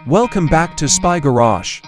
Welcome back to Spy Garage.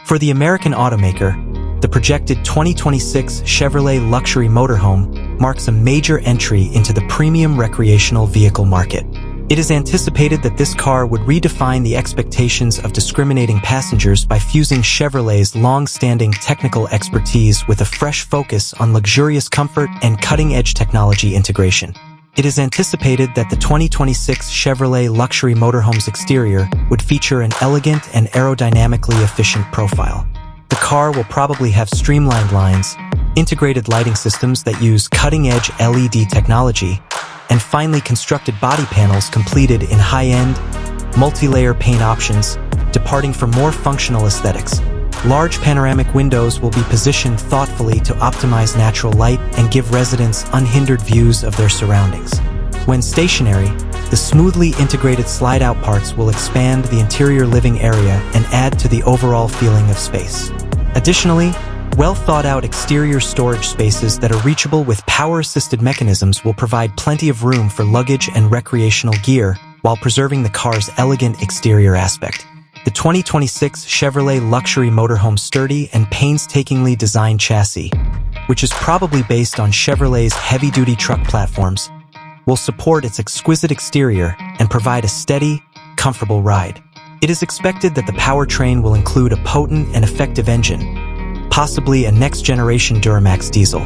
For the American automaker, the projected 2026 Chevrolet Luxury Motorhome marks a major entry into the premium recreational vehicle market. It is anticipated that this car would redefine the expectations of discriminating passengers by fusing Chevrolet's long-standing technical expertise with a fresh focus on luxurious comfort and cutting-edge technology integration. It is anticipated that the 2026 Chevrolet Luxury Motorhome's exterior would feature an elegant and aerodynamically efficient profile. The car will probably have streamlined lines, integrated lighting systems that use cutting-edge LED technology, and finely constructed body panels completed in high-end, multi-layer paint options, departing from more functional aesthetics. Large panoramic windows will be positioned thoughtfully to optimize natural light and give residents unhindered views of their surroundings. When stationary, the smoothly integrated slide-out parts will expand the interior living area and add to the overall feeling of space. Additionally, well-thought-out exterior storage spaces that are reachable with power-assisted mechanisms will provide plenty of room for luggage and recreational gear while preserving the car's elegant exterior aspect. The 2026 Chevrolet Luxury Motorhome's sturdy and painstakingly designed chassis, which is probably based on Chevrolet's heavy-duty truck platforms, will support its exquisite exterior and provide a steady, comfortable ride. It is expected that the powertrain will include a potent and effective engine, possibly a next-generation Duramax diesel,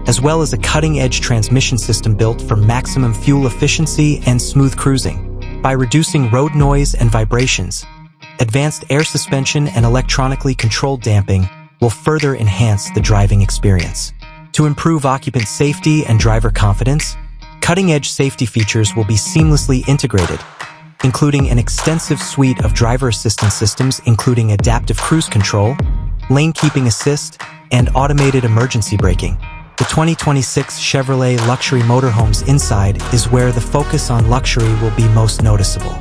as well as a cutting-edge transmission system built for maximum fuel efficiency and smooth cruising. By reducing road noise and vibrations, advanced air suspension and electronically controlled damping will further enhance the driving experience. To improve occupant safety and driver confidence, cutting-edge safety features will be seamlessly integrated, including an extensive suite of driver assistance systems including adaptive cruise control, lane keeping assist, and automated emergency braking. The 2026 Chevrolet Luxury Motorhome's inside is where the focus on luxury will be most noticeable.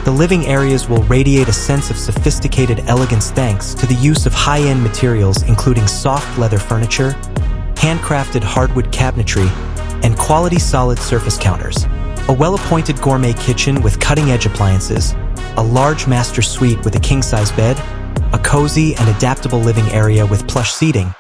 The living areas will radiate a sense of sophisticated elegance thanks to the use of high-end materials including soft leather furniture, handcrafted hardwood cabinetry, and quality solid surface counters. A well-appointed gourmet kitchen with cutting-edge appliances, a large master suite with a king-size bed, a cozy and adaptable living area with plush seating,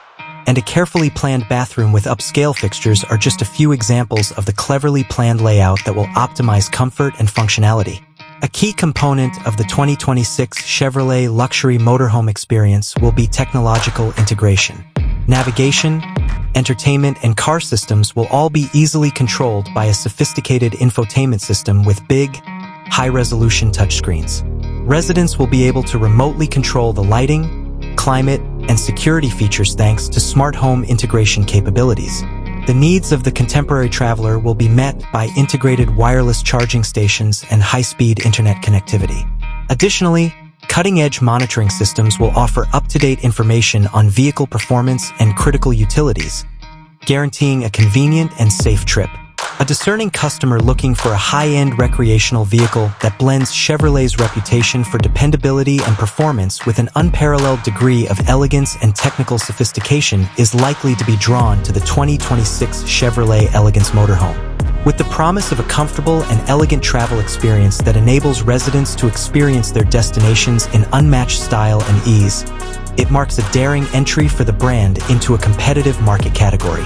and a carefully planned bathroom with upscale fixtures are just a few examples of the cleverly planned layout that will optimize comfort and functionality. A key component of the 2026 Chevrolet Luxury Motorhome experience will be technological integration. Navigation, entertainment, and car systems will all be easily controlled by a sophisticated infotainment system with big, high-resolution touchscreens. Residents will be able to remotely control the lighting, climate, and security features thanks to smart home integration capabilities. The needs of the contemporary traveler will be met by integrated wireless charging stations and high-speed internet connectivity. Additionally, cutting-edge monitoring systems will offer up-to-date information on vehicle performance and critical utilities, guaranteeing a convenient and safe trip. A discerning customer looking for a high-end recreational vehicle that blends Chevrolet's reputation for dependability and performance with an unparalleled degree of elegance and technical sophistication is likely to be drawn to the 2026 Chevrolet Elegance Motorhome. With the promise of a comfortable and elegant travel experience that enables residents to experience their destinations in unmatched style and ease, it marks a daring entry for the brand into a competitive market category.